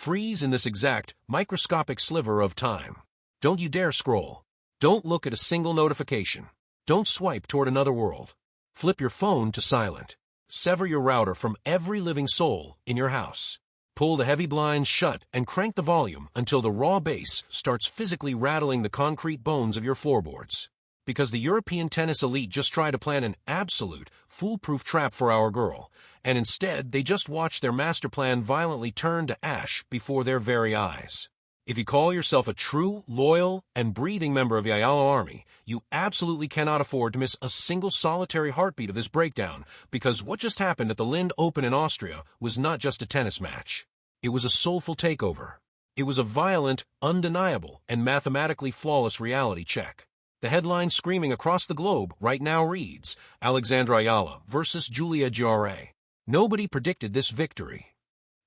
Freeze in this exact, microscopic sliver of time. Don't you dare scroll. Don't look at a single notification. Don't swipe toward another world. Flip your phone to silent. Sever your router from every living soul in your house. Pull the heavy blinds shut and crank the volume until the raw bass starts physically rattling the concrete bones of your floorboards. Because the European tennis elite just tried to plan an absolute, foolproof trap for our girl, and instead they just watched their master plan violently turn to ash before their very eyes. If you call yourself a true, loyal, and breathing member of the Eala army, you absolutely cannot afford to miss a single solitary heartbeat of this breakdown, because what just happened at the Lindt Open in Austria was not just a tennis match. It was a soulful takeover. It was a violent, undeniable, and mathematically flawless reality check. The headline screaming across the globe right now reads, Alexandra Eala versus Julia Grabher. Nobody predicted this victory.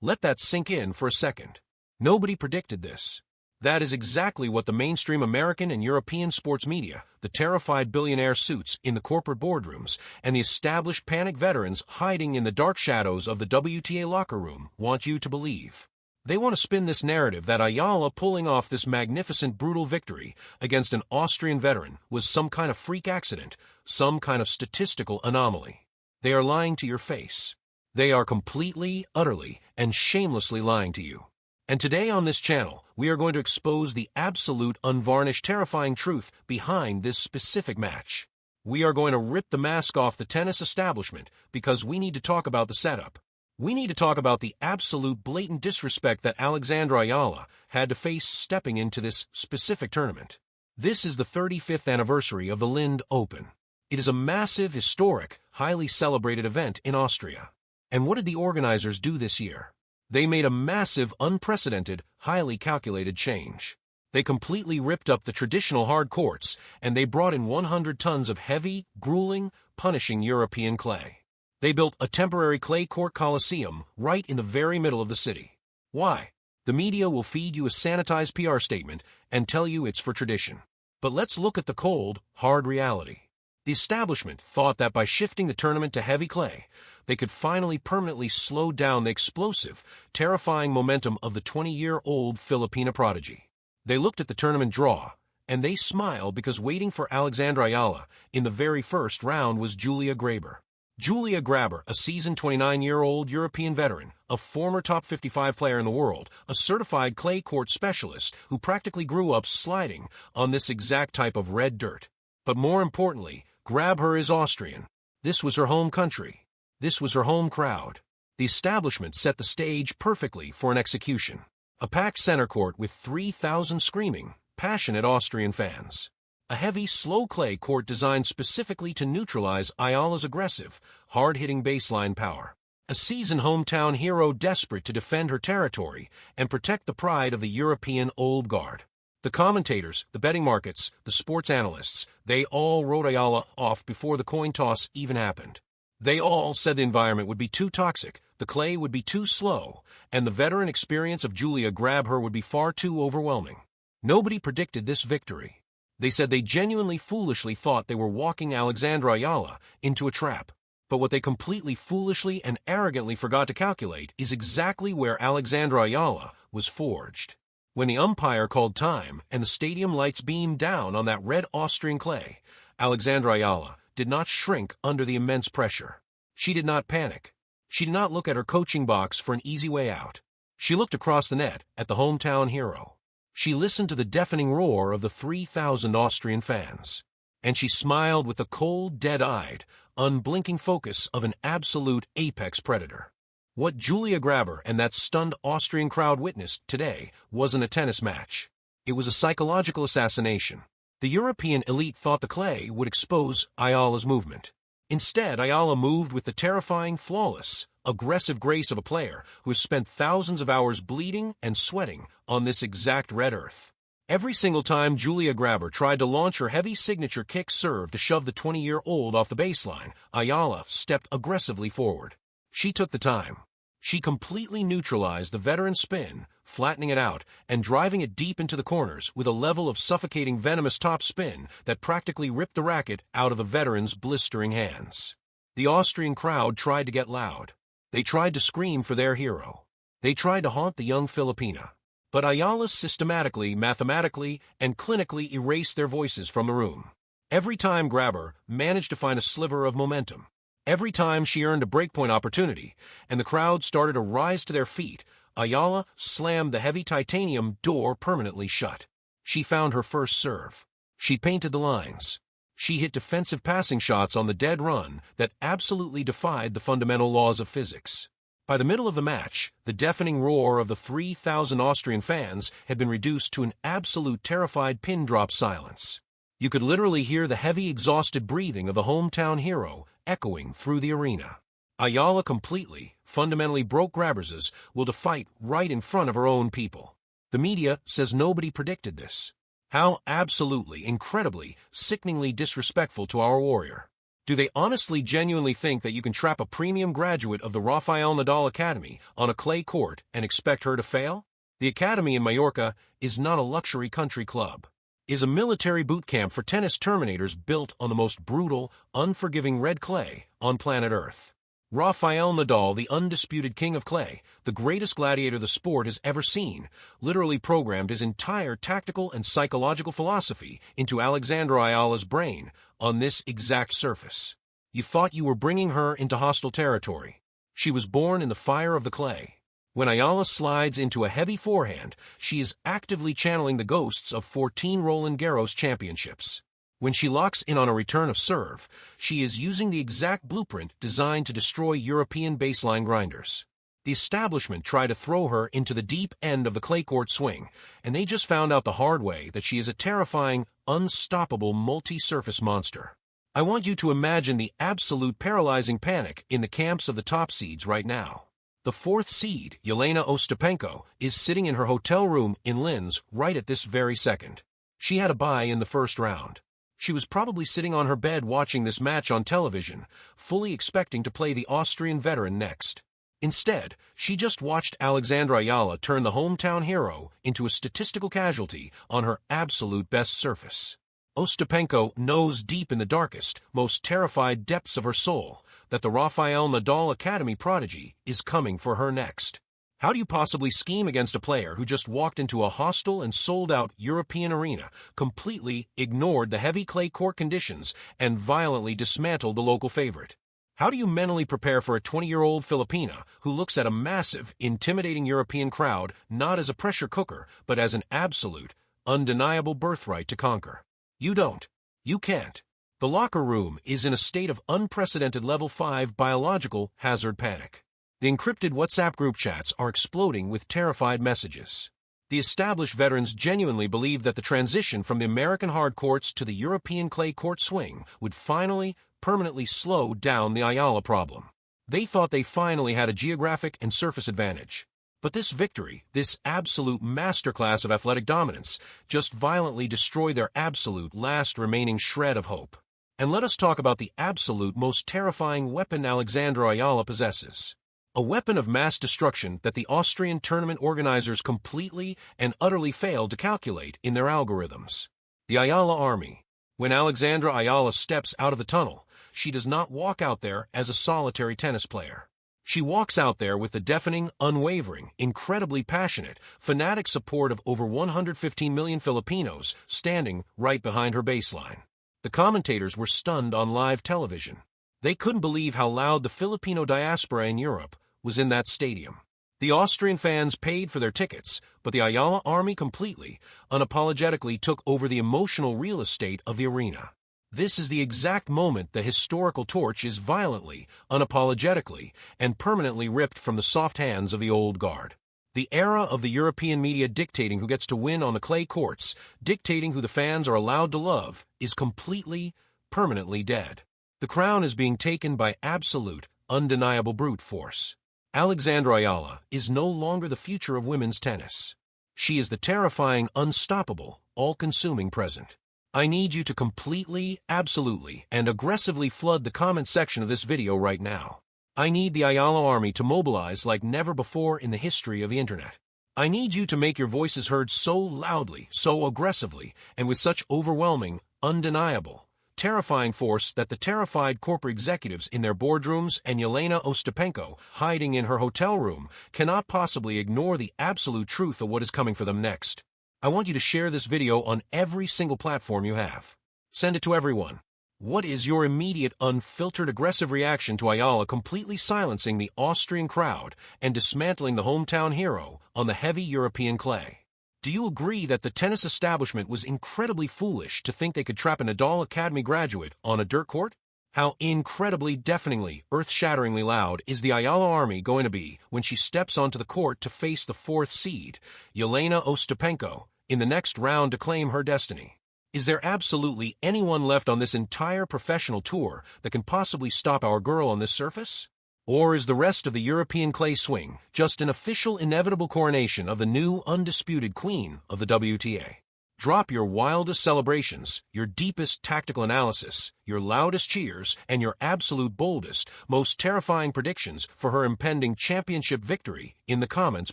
Let that sink in for a second. Nobody predicted this. That is exactly what the mainstream American and European sports media, the terrified billionaire suits in the corporate boardrooms, and the established panic veterans hiding in the dark shadows of the WTA locker room want you to believe. They want to spin this narrative that Eala pulling off this magnificent brutal victory against an Austrian veteran was some kind of freak accident, some kind of statistical anomaly. They are lying to your face. They are completely, utterly, and shamelessly lying to you. And today on this channel, we are going to expose the absolute, unvarnished, terrifying truth behind this specific match. We are going to rip the mask off the tennis establishment because we need to talk about the setup. We need to talk about the absolute blatant disrespect that Alexandra Eala had to face stepping into this specific tournament. This is the 35th anniversary of the Lindt Open. It is a massive, historic, highly celebrated event in Austria. And what did the organizers do this year? They made a massive, unprecedented, highly calculated change. They completely ripped up the traditional hard courts, and they brought in 100 tons of heavy, grueling, punishing European clay. They built a temporary clay court coliseum right in the very middle of the city. Why? The media will feed you a sanitized PR statement and tell you it's for tradition. But let's look at the cold, hard reality. The establishment thought that by shifting the tournament to heavy clay, they could finally permanently slow down the explosive, terrifying momentum of the 20-year-old Filipina prodigy. They looked at the tournament draw, and they smiled because waiting for Alexandra Eala in the very first round was Julia Grabher. Julia Grabher, a seasoned 29-year-old European veteran, a former top 55 player in the world, a certified clay court specialist who practically grew up sliding on this exact type of red dirt. But more importantly, Grabher is Austrian. This was her home country. This was her home crowd. The establishment set the stage perfectly for an execution. A packed center court with 3,000 screaming, passionate Austrian fans. A heavy, slow clay court designed specifically to neutralize Eala's aggressive, hard-hitting baseline power. A seasoned hometown hero desperate to defend her territory and protect the pride of the European old guard. The commentators, the betting markets, the sports analysts, they all wrote Eala off before the coin toss even happened. They all said the environment would be too toxic, the clay would be too slow, and the veteran experience of Julia Grabher would be far too overwhelming. Nobody predicted this victory. They said they genuinely foolishly thought they were walking Alexandra Eala into a trap. But what they completely foolishly and arrogantly forgot to calculate is exactly where Alexandra Eala was forged. When the umpire called time and the stadium lights beamed down on that red Austrian clay, Alexandra Eala did not shrink under the immense pressure. She did not panic. She did not look at her coaching box for an easy way out. She looked across the net at the hometown hero. She listened to the deafening roar of the 3,000 Austrian fans. And she smiled with the cold, dead-eyed, unblinking focus of an absolute apex predator. What Julia Grabher and that stunned Austrian crowd witnessed today wasn't a tennis match. It was a psychological assassination. The European elite thought the clay would expose Eala's movement. Instead, Eala moved with the terrifying, flawless, aggressive grace of a player who has spent thousands of hours bleeding and sweating on this exact red earth. Every single time Julia Grabher tried to launch her heavy signature kick serve to shove the 20-year-old off the baseline, Eala stepped aggressively forward. She took the time. She completely neutralized the veteran spin, flattening it out and driving it deep into the corners with a level of suffocating venomous top spin that practically ripped the racket out of the veteran's blistering hands. The Austrian crowd tried to get loud. They tried to scream for their hero. They tried to haunt the young Filipina. But Ayala systematically, mathematically, and clinically erased their voices from the room. Every time Grabher managed to find a sliver of momentum, every time she earned a breakpoint opportunity, and the crowd started to rise to their feet, Ayala slammed the heavy titanium door permanently shut. She found her first serve. She painted the lines. She hit defensive passing shots on the dead run that absolutely defied the fundamental laws of physics. By the middle of the match, the deafening roar of the 3,000 Austrian fans had been reduced to an absolute terrified pin-drop silence. You could literally hear the heavy, exhausted breathing of the hometown hero echoing through the arena. Ayala completely, fundamentally broke Grabher's will to fight right in front of her own people. The media says nobody predicted this. How absolutely, incredibly, sickeningly disrespectful to our warrior. Do they honestly, genuinely think that you can trap a premium graduate of the Rafael Nadal Academy on a clay court and expect her to fail? The academy in Mallorca is not a luxury country club. It is a military boot camp for tennis terminators built on the most brutal, unforgiving red clay on planet Earth. Rafael Nadal, the undisputed king of clay, the greatest gladiator the sport has ever seen, literally programmed his entire tactical and psychological philosophy into Alexandra Eala's brain on this exact surface. You thought you were bringing her into hostile territory. She was born in the fire of the clay. When Eala slides into a heavy forehand, she is actively channeling the ghosts of 14 Roland Garros championships. When she locks in on a return of serve, she is using the exact blueprint designed to destroy European baseline grinders. The establishment tried to throw her into the deep end of the clay court swing, and they just found out the hard way that she is a terrifying, unstoppable multi-surface monster. I want you to imagine the absolute paralyzing panic in the camps of the top seeds right now. The fourth seed, Jelena Ostapenko, is sitting in her hotel room in Linz right at this very second. She had a bye in the first round. She was probably sitting on her bed watching this match on television, fully expecting to play the Austrian veteran next. Instead, she just watched Alexandra Eala turn the hometown hero into a statistical casualty on her absolute best surface. Ostapenko knows deep in the darkest, most terrified depths of her soul that the Rafael Nadal Academy prodigy is coming for her next. How do you possibly scheme against a player who just walked into a hostile and sold-out European arena, completely ignored the heavy clay court conditions, and violently dismantled the local favorite? How do you mentally prepare for a 20-year-old Filipina who looks at a massive, intimidating European crowd not as a pressure cooker, but as an absolute, undeniable birthright to conquer? You don't. You can't. The locker room is in a state of unprecedented level 5 biological hazard panic. The encrypted WhatsApp group chats are exploding with terrified messages. The established veterans genuinely believed that the transition from the American hard courts to the European clay court swing would finally, permanently slow down the Eala problem. They thought they finally had a geographic and surface advantage. But this victory, this absolute masterclass of athletic dominance, just violently destroyed their absolute last remaining shred of hope. And let us talk about the absolute most terrifying weapon Alexandra Eala possesses. A weapon of mass destruction that the Austrian tournament organizers completely and utterly failed to calculate in their algorithms. The Eala army. When Alexandra Eala steps out of the tunnel, she does not walk out there as a solitary tennis player. She walks out there with the deafening, unwavering, incredibly passionate, fanatic support of over 115 million Filipinos standing right behind her baseline. The commentators were stunned on live television. They couldn't believe how loud the Filipino diaspora in Europe was in that stadium. The Austrian fans paid for their tickets, but the Eala army completely, unapologetically took over the emotional real estate of the arena. This is the exact moment the historical torch is violently, unapologetically, and permanently ripped from the soft hands of the old guard. The era of the European media dictating who gets to win on the clay courts, dictating who the fans are allowed to love, is completely, permanently dead. The crown is being taken by absolute, undeniable brute force. Alexandra Eala is no longer the future of women's tennis. She is the terrifying, unstoppable, all-consuming present. I need you to completely, absolutely, and aggressively flood the comment section of this video right now. I need the Eala army to mobilize like never before in the history of the internet. I need you to make your voices heard so loudly, so aggressively, and with such overwhelming, undeniable, terrifying force that the terrified corporate executives in their boardrooms and Yelena Ostapenko, hiding in her hotel room, cannot possibly ignore the absolute truth of what is coming for them next. I want you to share this video on every single platform you have. Send it to everyone. What is your immediate, unfiltered, aggressive reaction to Eala completely silencing the Austrian crowd and dismantling the hometown hero on the heavy European clay? Do you agree that the tennis establishment was incredibly foolish to think they could trap a Nadal Academy graduate on a dirt court? How incredibly, deafeningly, earth-shatteringly loud is the Eala army going to be when she steps onto the court to face the fourth seed, Yelena Ostapenko, in the next round to claim her destiny? Is there absolutely anyone left on this entire professional tour that can possibly stop our girl on this surface? Or is the rest of the European clay swing just an official inevitable coronation of the new undisputed queen of the WTA? Drop your wildest celebrations, your deepest tactical analysis, your loudest cheers, and your absolute boldest, most terrifying predictions for her impending championship victory in the comments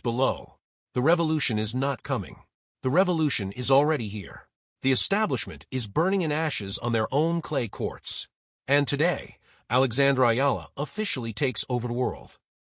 below. The revolution is not coming. The revolution is already here. The establishment is burning in ashes on their own clay courts. And today, Alexandra Eala officially takes over the world.